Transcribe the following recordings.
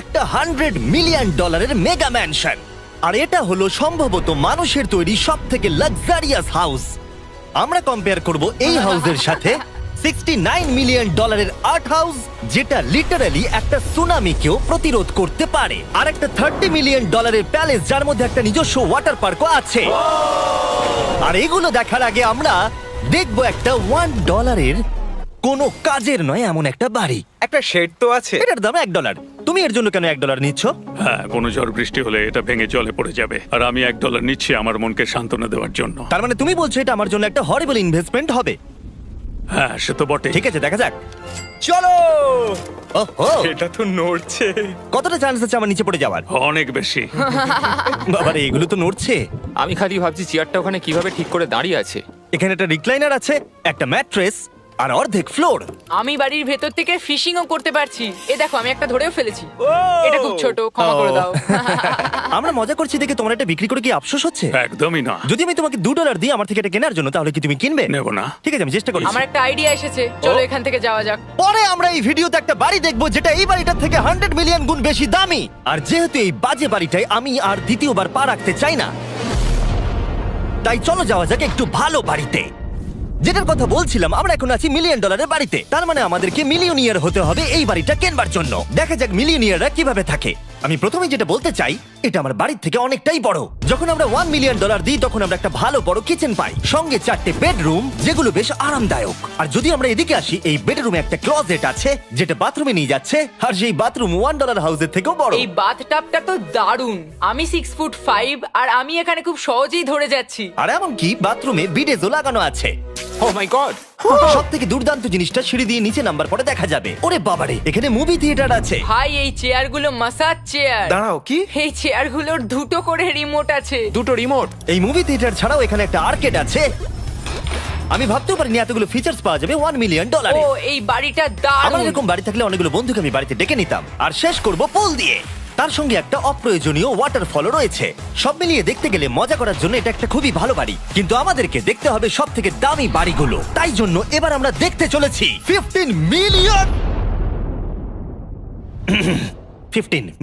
একটা $100 million mega mansion. আর এটা হলো সম্ভবত মানুষের তৈরি সব থেকে লাক্সারিয়াস হাউস। আমরা কম্পেয়ার করব এই হাউসের সাথে $69 মিলিয়ন আর্ট হাউস, যেটা লিটারালি একটা সুনামিকেও প্রতিরোধ করতে পারে, আর একটা $30 মিলিয়ন প্যালেস যার মধ্যে একটা নিজস্ব ওয়াটার পার্কও আছে। আর এগুলো দেখার আগে আমরা দেখব একটা $1 কোনো কাজের নয় এমন একটা বাড়ি। একটা শেড তো আছে। এটার দাম $1। তুমি এর জন্য কেন $1 নিচ্ছ? হ্যাঁ, কোনো ঝড় বৃষ্টি হলে এটা ভেঙে জলে পড়ে যাবে, আর আমি $1 নিচ্ছি আমার মনকে সান্ত্বনা দেওয়ার জন্য। তার মানে তুমি বলছো এটা আমার জন্য একটা হরিবল ইনভেস্টমেন্ট হবে? হ্যাঁ, সে তো বটে। ঠিক আছে, দেখা যাক। চলো। ওহো, এটা তো নড়ছে। কতটা চান্স আছে আমার নিচে পড়ে যাওয়ার? অনেক বেশি। বাবারে, এগুলো তো নড়ছে। আমি খালি ভাবছি চেয়ারটা ওখানে কিভাবে ঠিক করে দাঁড়িয়ে আছে। এখানে একটা রিক্লাইনার আছে, একটা ম্যাট্রেস আর অর্ধেক ফ্লোর। আমি বাড়ির ভেতর থেকে ফিশিংও করতে পারছি। এ দেখো, আমি একটা ধরেও ফেলেছি। এটা খুব ছোট, ক্ষমা করে দাও। আমরা মজা করছি দেখে তোমার এটা বিক্রি করে কি আফসোস হচ্ছে? একদমই না। যদি আমি তোমাকে $2 দিই আমার থেকে এটা কেনার জন্য, তাহলে কি তুমি কিনবে? নেব না। ঠিক আছে, আমি চেষ্টা করছি। আমার একটা আইডিয়া এসেছে, চলো এখান থেকে যাওয়া যাক। পরে আমরা এই ভিডিওতে একটা বাড়ি দেখবো যেটা এই বাড়িটার থেকে 100 মিলিয়ন গুণ বেশি দামি। আর যেহেতু এই বাজে বাড়িটায় আমি আর দ্বিতীয়বার পা রাখতে চাই না, তাই চলো যাওয়া যাক একটু ভালো বাড়িতে। যেটার কথা বলছিলাম, আমরা এখন আছি $1 মিলিয়ন বাড়িতে। তার মানে আমাদেরকে মিলিয়নিয়ার হতে হবে এই বাড়িটা কেনবার জন্য। দেখা যাক মিলিয়নিয়াররা কিভাবে থাকে। আমি প্রথমে যেটা বলতে চাই, এটা আমার বাড়ির থেকে অনেকটাই বড়। যখন আমরা $1 মিলিয়ন দিই তখন আমরা একটা ভালো বড় কিচেন পাই, সঙ্গে 4টে বেডরুম যেগুলো বেশ আরামদায়ক। আর যদি আমরা এদিকে আসি, এই বেডরুমে একটা ক্লোজেট আছে যেটা বাথরুমে নিয়ে যাচ্ছে, আর সেই বাথরুম $1 হাউসের থেকেও বড়। এই বাথটাবটা তো দারুণ। আমি 6'5" আর আমি এখানে খুব সহজেই ধরে যাচ্ছি। আর এমনকি বাথরুমে বিডেজও লাগানো আছে। ও মাই গড! সব থেকে দুর্দান্ত জিনিসটা সিঁড়ি দিয়ে নিচে নাম্বার পরে দেখা যাবে। ওরে বাবারে, এখানে মুভি থিয়েটার আছে। ভাই, এই চেয়ারগুলো মাসাজ চেয়ার। দাঁড়াও, কি? এই চেয়ারগুলোর দুটো করে রিমোট আছে। দুটো রিমোট? এই মুভি থিয়েটার ছাড়াও এখানে একটা আর্কেড আছে। আমি ভাবতেও পারিনি এতগুলো ফিচার্স পাওয়া যাবে $1 মিলিয়ন। ও, এই বাড়িটা আমার দারুণ। এরকম বাড়ি থাকলে অনেকগুলো বন্ধুকে আমি বাড়িতে ডেকে নিতাম। আর শেষ করব পুল দিয়ে। তার সঙ্গে একটা অপ্রয়োজনীয় ওয়াটারফলও রয়েছে। সব মিলিয়ে দেখতে গেলে মজা করার জন্য এটা একটা খুবই ভালো বাড়ি, কিন্তু আমাদেরকে দেখতে হবে সব থেকে দামি বাড়িগুলো। তাই জন্য এবার আমরা দেখতে চলেছি $15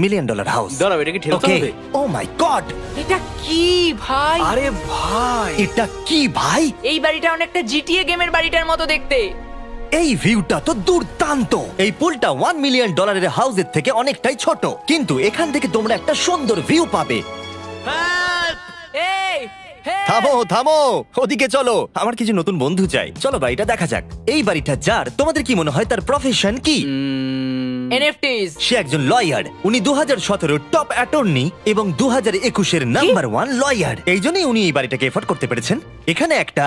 মিলিয়ন হাউস। দাঁড়াও, এটা কি ঠেলতে হবে? ও মাই গড, এটা কি ভাই? আরে ভাই, এটা কি ভাই? এই বাড়িটা অনেকটা জিটিএ গেমের বাড়িটার মতো দেখতে। এই ভিউটা তো দুর্দান্ত। এই পুলটা $1 মিলিয়ন হাউসের থেকে অনেকটাই ছোট, কিন্তু এখান থেকে তোমরা একটা সুন্দর ভিউ পাবে। এই, hey! থামো থামো, ওদিকে চলো। আমার কিছু নতুন বন্ধু চাই, চলো বাড়িটা দেখা যাক। এই বাড়িটা যার, তোমাদের কি মনে হয় তার প্রফেশন কি? NFTs। সে একজন লয়ার। উনি 2017 টপ অ্যাটর্নি এবং 2021 নাম্বার 1 লয়ার। এই জন্যই উনি এই বাড়িটাকে এফোর্ড করতে পেরেছেন। এখানে একটা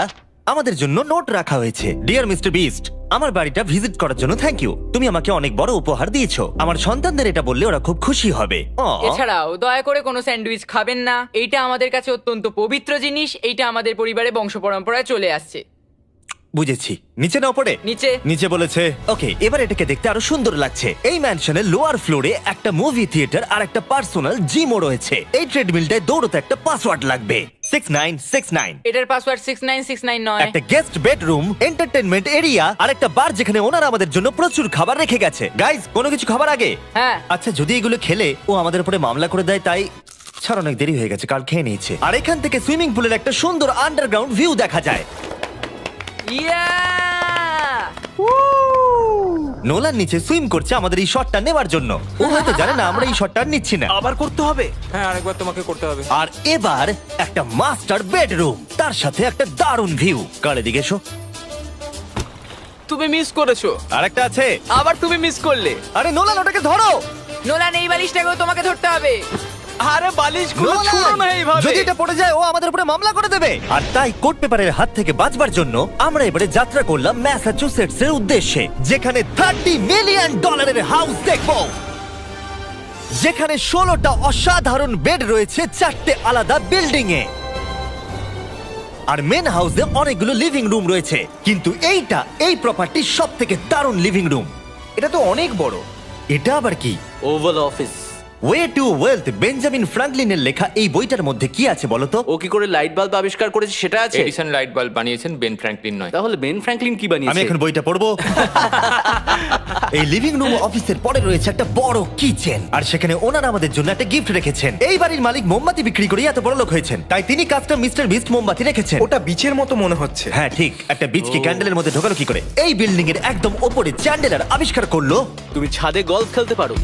আমাদের জন্য নোট রাখা হয়েছে। ডিয়ার মিস্টার বিস্ট, আমার বাড়িটা ভিজিট করার জন্য থ্যাংক ইউ। তুমি আমাকে অনেক বড় উপহার দিয়েছো। আমার সন্তানদের এটা বললে ওরা খুব খুশি হবে। এছাড়াও দয়া করে কোনো স্যান্ডউইচ খাবেন না। এইটা আমাদের কাছে অত্যন্ত পবিত্র জিনিস। এইটা আমাদের পরিবারে বংশ পরম্পরায় চলে আসছে। বুঝেছি, নিচে না পড়ে নিচে। নিচে বলেছে। ওকে, এবার এটাকে দেখতে আরো সুন্দর লাগছে। এই ম্যানশনের লোয়ার ফ্লোরে একটা মুভি থিয়েটার আর একটা পার্সোনাল জিমও রয়েছে। এই ট্রেডমিলটায় দৌড়তে একটা পাসওয়ার্ড লাগবে, 6969। এটার পাসওয়ার্ড 6969 নয়। একটা গেস্ট বেডরুম, এন্টারটেইনমেন্ট এরিয়া আর একটা বার যেখানে ওনারা আমাদের জন্য প্রচুর খাবার রেখে গেছে। গাইজ, কোনো কিছু খাবার আগে? হ্যাঁ। আচ্ছা, যদি এগুলো খেলে ও আমাদের উপরে মামলা করে দেয়, তাই ছাড়, অনেক দেরি হয়ে গেছে, কাল খেয়ে নিয়েছে। আর এখান থেকে সুইমিং পুলের একটা সুন্দর আন্ডারগ্রাউন্ড ভিউ দেখা যায়। ইয়া! নোলান নিচে সুইম করছে আমাদের এই শটটা নেবার জন্য। ও হয়তো জানে না আমরা এই শটটা নিচ্ছি না। আবার করতে হবে? হ্যাঁ, আরেকবার তোমাকে করতে হবে। আর এবার একটা মাস্টার বেডরুম, তার সাথে একটা দারুণ ভিউ। কার এদিকে এসো। তুমি মিস করেছো। আর একটা আছে। আবার তুমি মিস করলে। আরে নোলান, ওটাকে ধরো। নোলান, এই বালিশটাকেও তোমাকে ধরতে হবে। আরে বালিশগুলো নোলান, ছুঁড়ো না এইভাবে। যদি এটা পড়ে যায় ও আমাদের উপরে মামলা করে দেবে। আর তাই কোর্ট পেপারের হাত থেকে বাঁচবার জন্য আমরা এবারে যাত্রা করলাম ম্যাসাচুসেটস এর উদ্দেশ্যে, যেখানে $30 মিলিয়ন হাউস দেখবো, যেখানে 16টা অসাধারণ বেড রয়েছে 4টে আলাদা বিল্ডিং এ। আর মেন হাউসে অনেকগুলো লিভিং রুম রয়েছে, কিন্তু এইটা এই প্রপার্টির সব থেকে দারুণ লিভিং রুম। এটা তো অনেক বড়। এটা আবার কি? Oval Office. Way to wealth Benjamin ফ্রাঙ্কলিনের লেখা এই বইটার মধ্যে কি আছে বলো তো? ও কি করে লাইট বাল্ব আবিষ্কার করেছে সেটা আছে? এডিসন লাইট বাল্ব বানিয়েছেন, বেন ফ্র্যাঙ্কলিন নয়। তাহলে বেন ফ্র্যাঙ্কলিন কি আমি বানিয়েছে? এখন বইটা পড়বো। এই লিভিং রুম অফিসের পরে রয়েছে একটা বড় কিচেন, আর সেখানে ওনারা আমাদের জন্য একটা গিফট রেখেছেন। এই বাড়ির মালিক মোমবাতি বিক্রি করে এত বড় লোক হয়েছেন, তাই তিনি কাস্টম মিস্টার বিস্ট মোমবাতি রেখেছেন। ওটা বিচের মতো মনে হচ্ছে। হ্যাঁ ঠিক, একটা বীজকে ক্যান্ডেলের মধ্যে ঢোকালো কি করে? এই বিল্ডিং এর একদম ওপরে চ্যান্ডেলার আবিষ্কার করলো। তুমি ছাদে গলফ খেলতে পারো।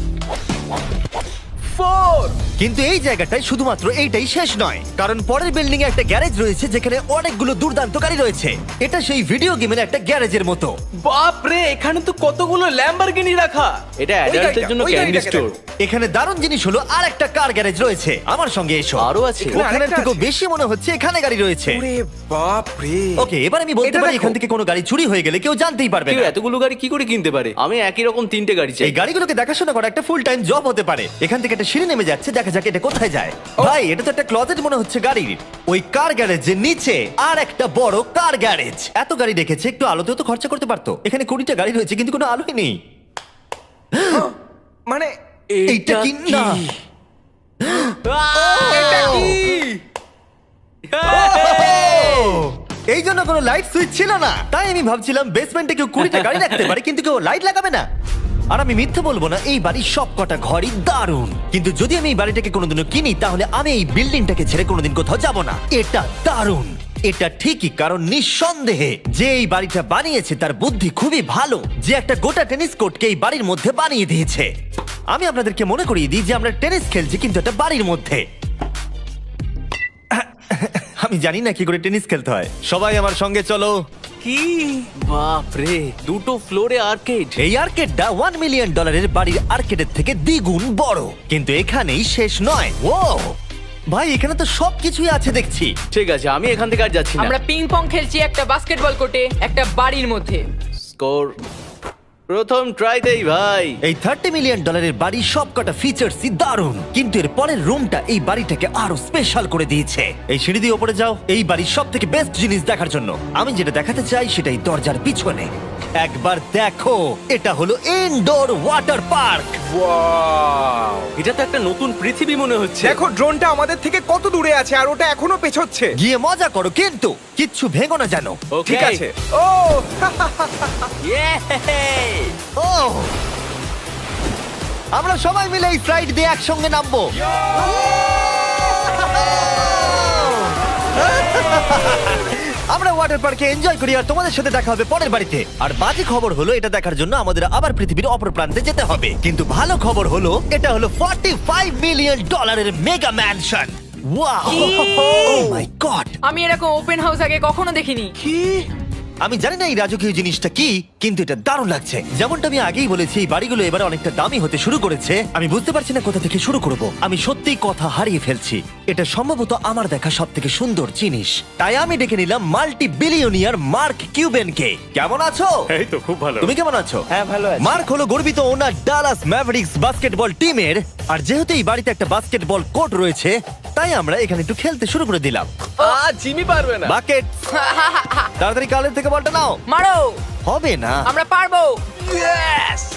কিন্তু এই জায়গাটায় শুধুমাত্র এইটাই শেষ নয়, কারণ পরের বিল্ডিং এ একটা গ্যারেজ রয়েছে যেখানে অনেকগুলো দুর্দান্ত গাড়ি রয়েছে। এটা সেই ভিডিও গেমের একটা গ্যারেজের মতো। বাপ রে, এখানে তো কতগুলো ল্যাম্বরগিনি রাখা। এটা অ্যাডাল্টদের জন্য ওই ক্যান্ডি গাড়িটাকে স্টোর। এখানে দারুণ জিনিস হলো আর একটা কার গ্যারেজ রয়েছে। আমার সঙ্গে এসো। আরো আছে? এখানে ওখানের আরেকটা থেকেও আছে? বেশি মনে হচ্ছে এখানে গাড়ি রয়েছে। ওরে বাপ রে। ওকে, এবার আমি বলতে এটা পারি দেখো। এখান থেকে কোনো গাড়ি চুরি হয়ে গেলে কেউ জানতেই পারবে কেউ না। এতগুলো গাড়ি কি করে কিনতে পারে? আমি একই রকম 3টে গাড়ি চাই। এই গাড়িগুলোকে দেখাশোনা করা একটা ফুল টাইম জব হতে পারে। এখান থেকে একটা সিঁড়ি নেমে যাচ্ছে, দেখা যাক এটা কোথায় যায়। ভাই, এটা তো একটা ক্লজেট মনে হচ্ছে গাড়ির। ওই কার গ্যারেজের নিচে আর একটা বড় কার গ্যারেজ। এত গাড়ি রেখেছে, একটু আলোতেও তো খরচা করতে পারতো। এখানে 20টা গাড়ি রয়েছে কিন্তু কোনো আলোই নেই। মানে এইটা কি না? এই জন্য কোনো লাইট সুইচ ছিল না, তাই আমি ভাবছিলাম বেসমেন্টে কেউ 20টা গাড়ি রাখতে পারে কিন্তু কেউ লাইট লাগাবে না। আর আমি মিথ্যে বলবো না, এই বাড়ির সব কটা ঘরই দারুণ। কিন্তু যদি আমি এই বাড়িটাকে কোনোদিনও কিনি, তাহলে আমি এই বিল্ডিংটাকে ছেড়ে কোনোদিন কোথাও যাব না। এটা দারুণ। এটা ঠিকই, কারণ নিঃসন্দেহে যে এই বাড়িটা বানিয়েছে তার বুদ্ধি খুবই ভালো, যে একটা গোটা টেনিস কোর্টকে এই বাড়ির মধ্যে বানিয়ে দিয়েছে। আমি আপনাদেরকে মনে করিয়ে দিই যে আমরা টেনিস খেলছি কিন্তু একটা বাড়ির মধ্যে। আমি জানি না কি করে টেনিস খেলতে হয়। সবাই আমার সঙ্গে চলো। কি বাপ রে, 2টো ফ্লোরে আর্কেড। এই আর্কেডটা $1 মিলিয়ন বাড়ির আর্কেডের থেকে দ্বিগুণ বড়। কিন্তু এখানেই শেষ নয়। ও ভাই, এখানে তো সবকিছুই আছে দেখছি। ঠিক আছে, আমি এখান থেকে আর যাচ্ছি না। আমরা পিং পং খেলছি একটা বাস্কেটবল কোর্টে, একটা বাড়ির মধ্যে। স্কোর প্রথম ট্রাইতেই ভাই। এই $30 মিলিয়ন বাড়ির সবকটা ফিচার্সই দারুণ, কিন্তু এর পরের রুমটা এই বাড়িটাকে আরো স্পেশাল করে দিয়েছে। এই সিঁড়ি দিয়ে উপরে যাও এই বাড়ির সব থেকে বেস্ট জিনিস দেখার জন্য। আমি যেটা দেখাতে চাই সেটাই দরজার পিছনে। একবার দেখো, এটা হলো ইনডোর ওয়াটার পার্ক। ওয়াও। এটা তো একটা নতুন পৃথিবী মনে হচ্ছে। দেখো ড্রোনটা আমাদের থেকে কত দূরে আছে আর ওটা এখনো পেছচ্ছে। গিয়ে মজা করো, কিন্তু কিচ্ছু ভেঙো না জানো। Okay. ঠিক আছে। ও Yay! ও, আমরা সবাই মিলে এই স্লাইড দিয়ে একসঙ্গে নামবো। আমরা ওয়াটার পার্কে এনজয় করি, আর তোমাদের সাথে দেখা হবে পরের বাড়িতে। আর বাজে খবর হলো, এটা দেখার জন্য আমাদের আবার পৃথিবীর অপর প্রান্তে যেতে হবে। কিন্তু ভালো খবর হলো, এটা হলো $45 মিলিয়ন মেগা ম্যানশন। ওয়াও, ও মাই গড! আমি এরকম ওপেন হাউস আগে কখনো দেখিনি। আমি জানি না এই রাজকীয় জিনিসটা কি, কিন্তু এটা দারুণ লাগছে। যেমনটা আমি আগেই বলেছি, এই বাড়িগুলো এবার অনেকটা দামি হতে শুরু করেছে। আমি বুঝতে পারছি না কোথা থেকে শুরু করব। আমি সত্যিই কথা হারিয়ে ফেলছি। এটা সম্ভবত আমার দেখা সব থেকে সুন্দর জিনিস। তাই আমি ডেকে নিলাম মাল্টি বিলিয়নিয়ার মার্ক কিউবেনকে। কেমন আছো? এই তো খুব ভালো। তুমি কেমন আছো? হ্যাঁ, ভালো আছি। মার্ক হলো গর্বিত ওনার ডালাস ম্যাভরিক্স বাস্কেটবল টিমের। আর যেহেতু এই বাড়িতে একটা বাস্কেটবল কোর্ট রয়েছে, তাই আমরা এখানে একটু খেলতে শুরু করে দিলাম। জিমি পারবে না। বাকেট, তাড়াতাড়ি কালের থেকে বলটা নাও। মারো, হবে না। আমরা পারবো।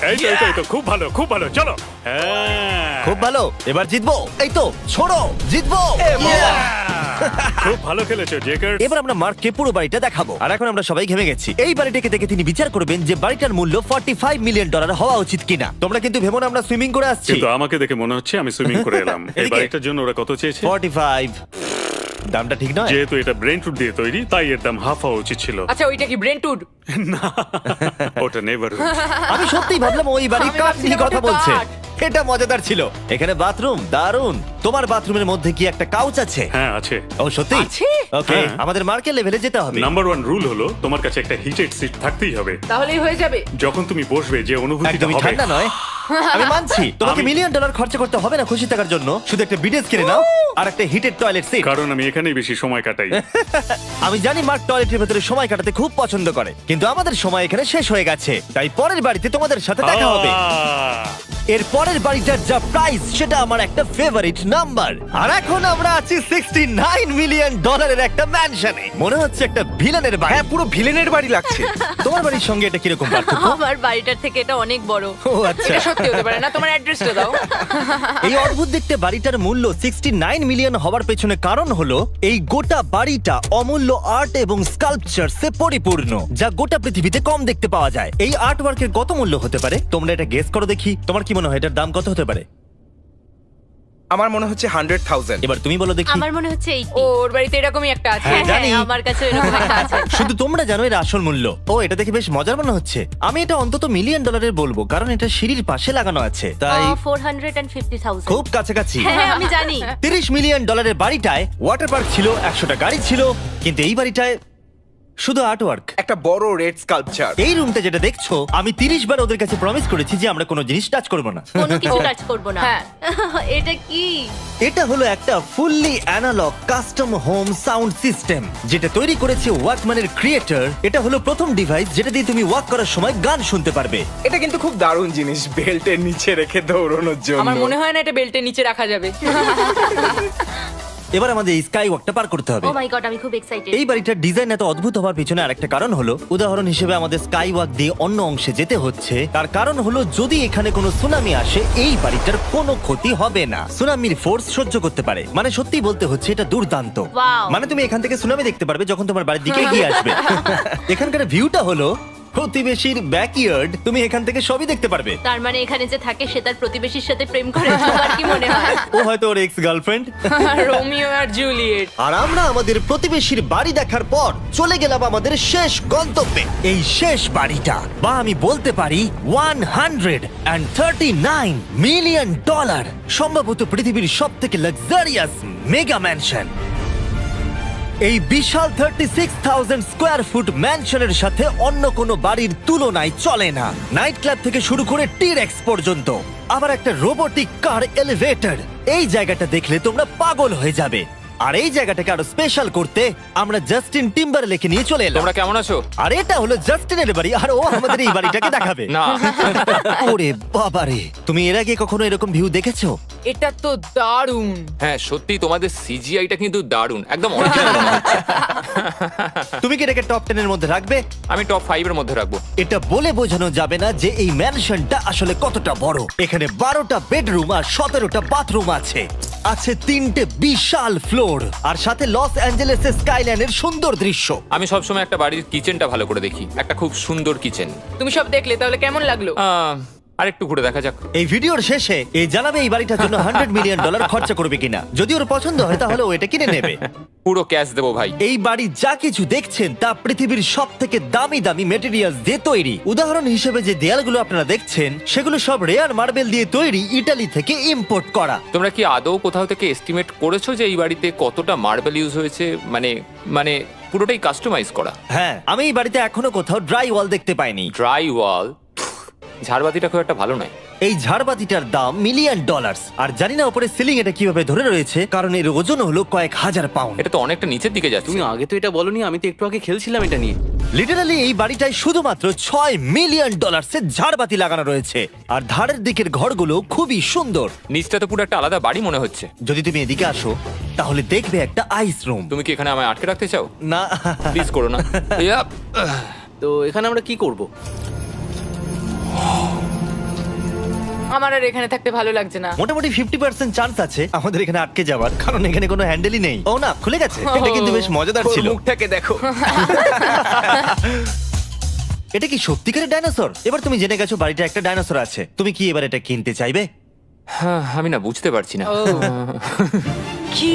এই তো খুব ভালো, খুব ভালো। চলো। হ্যাঁ, খুব ভালো, এবার জিতবো। এই তো, ছোড়ো, জিতবো। খুব ভালো খেলেছো জেকার। এবার আমরা মার্ককে পুরো বাড়িটা দেখাবো। আর এখন আমরা সবাই ঘেমে গেছি। এই বাড়িটাকে দেখে তিনি বিচার করবেন যে বাড়িটার মূল্য $45 মিলিয়ন হওয়া উচিত কিনা। তোমরা কিন্তু ভেবো না আমরা সুইমিং করে আসছি। কিন্তু আমাকে দেখে মনে হচ্ছে আমি সুইমিং করে এলাম। এই এদিকে। বাড়িটার জন্য ওরা কত চেয়েছে? 45। দামটা ঠিক নয়। যেহেতু এটা ব্রেন ফুড দিয়ে তৈরি, তাই এর দাম হাফ হওয়া উচিত ছিল। আচ্ছা, ওইটা কি ব্রেন্টউড? ওটা নেভার। আমি সত্যি ভাবলাম ওই বাড়ির আমি কাঠ নিয়ে ভাবছিলাম কথা ওটা বলছে। কাঠ। এটা মজাদার ছিল। এখানে বাথরুম দারুণ। তোমার বাথরুমের মধ্যে কি একটা কাউচ আছে? হ্যাঁ আছে। ও সত্যি? আছে? ওকে, হ্যাঁ। আমাদের মার্কেট লেভেলে যেতে হবে। নাম্বার 1 রুল হলো তোমার কাছে একটা হিটেড সিট থাকতেই হবে। তাহলেই হয়ে যাবে। যখন তুমি বসবে যে অনুভূতিটা একদমই হবে। ঠান্ডা নয়। আমি মানছি তোমাকে $1 মিলিয়ন খরচা করতে হবে না খুশি থাকার জন্য। শুধু একটা বিডেস কিনে নাও আর একটা হিটেড টয়লেট সিট। কারণ আমি এখানেই বেশি সময় কাটাই। আমি জানি মার্ক টয়লেটের ভেতরে সময় কাটাতে খুব পছন্দ করে, কিন্তু আমাদের সময় এখানে শেষ হয়ে গেছে। তাই পরের বাড়িতে তোমাদের সাথে দেখা হবে। আহ! এর পরের বাড়িটার যা প্রাইস সেটা আমার একটা ফেভারিট নাম্বার। আর এখন আমরা আছি 69 মিলিয়ন ডলারের একটা ম্যানশনে। মনে হচ্ছে একটা ভিলেনের বাড়ি। হ্যাঁ, পুরো ভিলেনের বাড়ি লাগছে। তোমার বাড়ির সঙ্গে এটা কিরকম পার্থক্য? আমার বাড়িটার থেকে এটা অনেক বড়। ও আচ্ছা। এটা সত্যি হতে পারে না, তোমার অ্যাড্রেসটা দাও। এই অদ্ভুত দেখতে বাড়িটার মূল্য 69 মিলিয়ন হওয়ার পেছনে কারণ হলো এই গোটা বাড়িটা অমূল্য আর্ট এবং স্কাল্পচারসে পরিপূর্ণ, যা গোটা পৃথিবীতে কম দেখতে পাওয়া যায়। এই আর্ট ওয়ার্কের কত মূল্য হতে পারে তোমরা এটা গেস করো দেখি। তোমার কি মনে হয় এটার দাম কত হতে পারে? আমার মনে হচ্ছে 100,000। এবার তুমি বলো দেখি। আমার মনে হচ্ছে এই ওর বাড়িতে এরকমই একটা আছে। হ্যাঁ, জানি। আমার কাছে এরকম একটা আছে। শুধু তোমরা জানো এর আসল মূল্য। ও, এটা দেখে বেশ মজার মনে হচ্ছে। আমি এটা অন্তত মিলিয়ন ডলারের বলবো, কারণ এটা সিঁড়ির পাশে লাগানো আছে, তাই 450,000। খুব কাছাকাছি। হ্যাঁ, আমি জানি। 30 মিলিয়ন ডলারের বাড়িটায় ওয়াটার পার্ক ছিল, 100টা গাড়ি ছিল, কিন্তু এই বাড়িটায় শুধু আর্ট ওয়ার্ক। একটা বড় রেড স্কাল্পচার। এই রুমটা যেটা দেখছো, আমি 30 বার ওদের কাছে প্রমিস করেছি যে আমরা কোনো জিনিস টাচ করবো না। কোনো কিছু টাচ করব না। হ্যাঁ। এটা কি? এটা হলো একটা fully analogue custom home sound system যেটা তৈরি করেছে ওয়াকম্যানের ক্রিয়েটর। এটা হলো প্রথম ডিভাইস যেটা দিয়ে তুমি ওয়াক করার সময় গান শুনতে পারবে। এটা কিন্তু খুব দারুণ জিনিস, বেল্টের নিচে রেখে দৌড়ানোর জন্য। আমার মনে হয় না এটা বেল্টের নিচে রাখা যাবে। এবার আমাদের এই স্কাই ওয়াকটা পার করতে হবে। ও মাই গড, আমি খুব এক্সাইটেড। এই বাড়িটার ডিজাইন এত অদ্ভুত হওয়ার পিছনে আরেকটা কারণ হলো, উদাহরণ হিসেবে আমাদের স্কাই ওয়াক দিয়ে অন্য অংশে যেতে হচ্ছে। তার কারণ হলো যদি এখানে কোনো সুনামি আসে এই বাড়িটার কোনো ক্ষতি হবে না। সুনামির ফোর্স সহ্য করতে পারে। মানে সত্যি বলতে হচ্ছে এটা দুর্দান্ত। Wow. মানে তুমি এখান থেকে সুনামি দেখতে পারবে যখন তোমার বাড়ির দিকে এগিয়ে আসবে। এখানকার ভিউটা হলো প্রতিবেশীর ব্যাকইয়ার্ড। তুমি এখান থেকে সবই দেখতে পারবে। তার মানে এখানে যে থাকে সে তার প্রতিবেশীর সাথে প্রেম করে, তোমার কি মনে হয়? ও হয়তো ওর এক্স গার্লফ্রেন্ড। রোমিও আর জুলিয়েট। আর আমরা আমাদের প্রতিবেশীর বাড়ি দেখার পর চলে গেলাম আমাদের শেষ গন্তব্যে। এই শেষ বাড়িটা, বা আমি বলতে পারি 139 মিলিয়ন ডলার, সম্ভবত পৃথিবীর সব থেকে লাক্সারিয়াস মেগা ম্যানশন। এই বিশাল 36,000 স্কোয়ার ফুট ম্যানশনের সাথে অন্য কোনো বাড়ির তুলনায় চলে না। নাইট ক্লাব থেকে শুরু করে টিরেক্স পর্যন্ত, আবার একটা রোবোটিক কার এলিভেটর। এই জায়গাটা দেখলে তোমরা পাগল হয়ে যাবে। আর এই জায়গাটাকে আরো স্পেশাল করতে আমরা জাস্টিন টিম্বারলেকে নিয়ে চলে এলাম। তোমরা কেমন আছো? আর এটা হলো জাস্টিনের বাড়ি, আর ও আমাদের এই বাড়িটাকে দেখাবে। না। ওরে বাবারে, তুমি এর আগে কখনো এরকম ভিউ দেখেছো? এটা তো দারুণ। হ্যাঁ সত্যি তোমাদের সিজিআইটা কিন্তু দারুণ, একদম অরিজিনাল মনে হচ্ছে। তুমি কি এটাকে টপ 10 এর মধ্যে রাখবে? আমি টপ 5 এর মধ্যে রাখবো। এটা বলে বোঝানো যাবে না যে এই ম্যানশনটা আসলে কতটা বড়। এখানে 12টা বেডরুম আর 17টা বাথরুম আছে। আছে 3টে বিশাল ফ্লোর, আর সাথে লস অ্যাঞ্জেলেসের স্কাইল্যান্ডের সুন্দর দৃশ্য। আমি সবসময় একটা বাড়ির কিচেনটা ভালো করে দেখি, একটা খুব সুন্দর কিচেন। তুমি সব দেখলে, তাহলে কেমন লাগলো? আরেকটু ঘুরে দেখা যাক। এই ভিডিওর শেষে এই জানাবে এই বাড়িটার জন্য 100 মিলিয়ন ডলার খরচা করবে কিনা। যদি ওর পছন্দ হয় তাহলে ও এটা কিনে নেবে। পুরো ক্যাশ দেবো ভাই। এই বাড়ি যা কিছু দেখছেন তা পৃথিবীর সব থেকে দামি দামি মেটেরিয়ালস দিয়ে তৈরি। উদাহরণ হিসেবে যে দেয়ালগুলো আপনারা দেখছেন সেগুলো সব রেয়ার মার্বেল দিয়ে তৈরি, ইতালি থেকে ইম্পোর্ট করা। তোমরা কি আদৌ কোথাও থেকে এস্টিমেট করেছো যে এই বাড়িতে কতটা মার্বেল ইউজ হয়েছে? মানে পুরোটাই কাস্টমাইজ করা। হ্যাঁ, আমি এই বাড়িতে এখনো কোথাও ড্রাই ওয়াল দেখতে পাইনি। ড্রাই ওয়াল? ঝাড়বাতিটা খুব একটা ভালো নয়। এই ঝাড়বাতিটার দাম মিলিয়ন ডলার। আর জানি না উপরে সিলিং এটা কিভাবে ধরে রয়েছে, কারণ এর ওজন হলো কয়েক হাজার পাউন্ড। এটা তো অনেকটা নিচের দিকে যাচ্ছে। তুমি আগে তো এটা বলনি, আমি তো একটু আগে খেলছিলাম এটা নিয়ে। লিটারালি এই বাড়িটায় শুধুমাত্র 6 মিলিয়ন ডলারের ঝাড়বাতি লাগানো রয়েছে। আর ধারের দিকের ঘরগুলো খুবই সুন্দর। নিচটা তো পুরো একটা আলাদা বাড়ি মনে হচ্ছে। যদি তুমি এদিকে আসো তাহলে দেখবে একটা আইস রুম। তুমি কি এখানে আমায় আটকে রাখতে চাও? না, প্লিজ করো না। ইয়াপ। তো এখানে আমরা কি করব? আমার আর এখানে থাকতে ভালো লাগছে না। মোটামুটি 50% চান্স আছে আমাদের এখানে আটকে যাওয়ার, কারণ এখানে কোনো হ্যান্ডেলই নেই। ও না, খুলে গেছে। এটা কিন্তু বেশ মজাদার ওর ছিল। মুখটাকে দেখো। এটা কি সত্যিকারের ডাইনোসর? এবার তুমি জেনে গেছো বাড়িটা একটা ডাইনোসর আছে। তুমি কি এবার এটা কিনতে চাইবে? হ্যাঁ, আমি না বুঝতে পারছি না। ও। কি?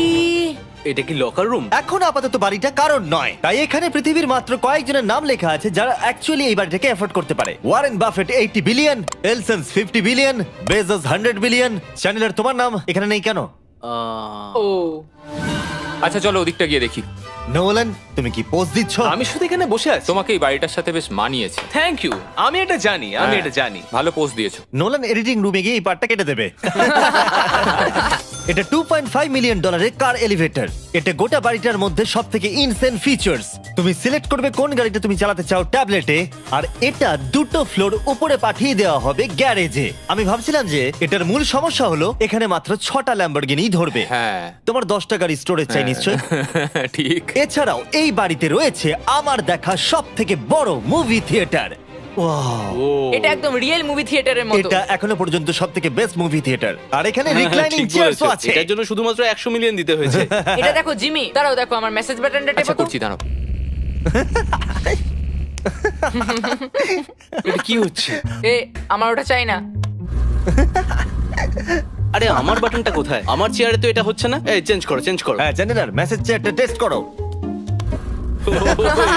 এটা কি লকার রুম? এখন আপাতত বাড়িটা কারণ নয়, তাই এখানে পৃথিবীর মাত্র কয়েকজনের নাম লেখা আছে যারা অ্যাকচুয়ালি এই বাড়িটাকে এফোর্ড করতে পারে। Warren Buffett 80 billion, এলসন্স 50 billion, Bezos 100 billion. চ্যানেলের তোমার নাম এখানে নেই কেন? ও আচ্ছা চলো ওদিকটা গিয়ে দেখি। নোলান, তুমি কি পোজ দিচ্ছ? আমি শুধু এখানে বসে আছি। তোমাকে এই বাড়িটার সাথে বেশ মানিয়েছে। Thank you. আমি এটা জানি, আমি হ্যাঁ, এটা জানি। ভালো পোস্ট দিয়েছো। নোলান এডিটিং রুমে গিয়ে এই পার্টটা কেটে দেবে। এটা $2.5 মিলিয়ন কার এলিভেটর। এটা গোটা বাড়িটার মধ্যে সব থেকে ইনসেন ফিচার্স। তুমি সিলেক্ট করবে কোন গাড়িটা তুমি চালাতে চাও ট্যাবলেটে, আর এটা 2টো ফ্লোর উপরে পাঠিয়ে দেওয়া হবে গ্যারেজে। আমি ভাবছিলাম যে এটার মূল সমস্যা হলো এখানে মাত্র 6টা ল্যাম্বরগিনি ধরবে। হ্যাঁ তোমার 10টা গাড়ি স্টোরেজ চাই নিশ্চয়। ঠিক। এছাড়াও এই বাড়িতে রয়েছে আমার দেখা সব থেকে বড় মুভি থিয়েটার। এটা একদম রিয়েল মুভি থিয়েটারের মতো। এটা এখনো পর্যন্ত সব থেকে বেস্ট মুভি থিয়েটার। আর এখানে রিক্লাইনিং ঠিক চেয়ারও বলেছো। আছে। এটার জন্য শুধুমাত্র 100 মিলিয়ন দিতে হয়েছে। এটা দেখো জিমি, দাঁড়াও দেখো আমার মেসেজ বাটনটা আচ্ছা টেপো তো। করছি দাঁড়াও। এটা কি হচ্ছে? এ আমার ওটা চাই না। আরে আমার বাটনটা কোথায়? আমার চেয়ারে তো এটা হচ্ছে না। এই চেঞ্জ করো, চেঞ্জ করো। হ্যাঁ জানেন, মেসেজ চেয়ারটা টেস্ট করো।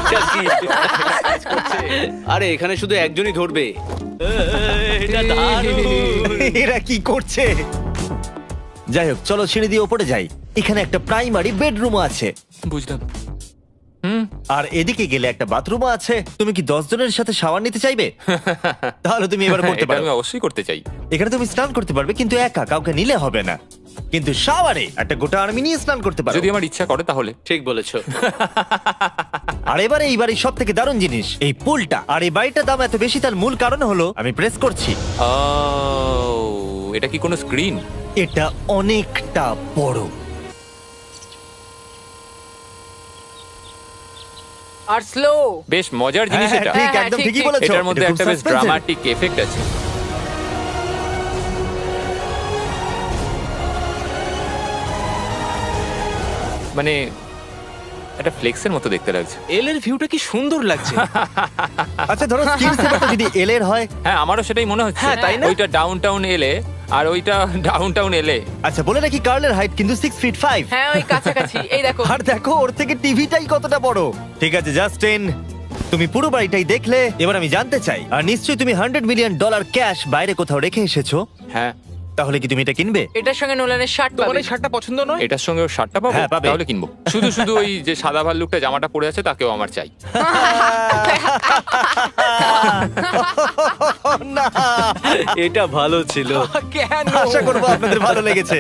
এটা কি? আরে এখানে শুধু একজনই ধরবে। এটা দারুণ। এরা কি করছে? যাই হোক, চলো সিঁড়ি দিয়ে ওপরে যাই। এখানে একটা প্রাইমারি বেডরুম আছে, বুঝলাম। আর এদিকে গেলে একটা বাথরুমও আছে। তুমি কি 10 জনের সাথে শাওয়ার নিতে চাইবে? তাহলে তুমি এবার করতে এটা পারো। আমি অবশ্যই করতে চাই। এখানে তুমি স্নান করতে পারবে, কিন্তু একা, কাউকে নিলে হবে না। কিন্তু শাওয়ারে একটা গোটা আর্মি নিয়ে স্নান করতে পারো। যদি আমার ইচ্ছা করে তাহলে। ঠিক বলেছো। আর এবারে এই বাড়ির সব থেকে দারুণ জিনিস এই পুলটা। আর এই বাড়িটার দাম এত বেশি তার মূল কারণ হলো, আমি প্রেস করছি, ও, এটা কি কোনো স্ক্রিন? এটা অনেকটা বড়। আর স্লো। বেশ মজার জিনিস হ্যাঁ, এটা। ঠিক, হ্যাঁ, একদম ঠিক, ঠিকই ঠিক। বলেছো। এটার মধ্যে এটা খুব একটা বেশ suspense-এর। ড্রামাটিক এফেক্ট আছে। মানে একটা ফ্লেক্সের মতো দেখতে লাগছে। এল এর ভিউটা কি সুন্দর লাগছে। আচ্ছা ধরো স্ক্রিন সেভারটা যদি এল এর হয়। হ্যাঁ আমারও সেটাই মনে হচ্ছে। হ্যাঁ, তাই না? ওইটা ডাউনটাউন এলে আর ওইটা ডাউনটাউন এলে। আচ্ছা বলে রাখি, কার্লের হাইট কিন্তু 6'5". হ্যাঁ ওই কাছাকাছি। এই দেখো। আর দেখো ওর থেকে টিভিটাই কতটা বড়। ঠিক আছে জাস্টিন, তুমি পুরো বাড়িটাই দেখলে। এবার আমি জানতে চাই, আর নিশ্চয়ই তুমি $100 মিলিয়ন ক্যাশ বাইরে কোথাও রেখে এসেছো, হ্যাঁ তাহলে কি তুমি এটা কিনবে? এটার সঙ্গে নোলানের শার্ট তোমার পাবে। এই শার্টটা পছন্দ নয়? এটার সঙ্গে ওর শার্টটা পাবো, হ্যাঁ, পাবে। তাহলে কিনবো। শুধু শুধু ওই যে সাদা ভাল্লুকটা জামাটা পরে আছে তাকেও আমার চাই। না, এটা ভালো ছিল। কেন? আশা করবো আপনাদের ভালো লেগেছে।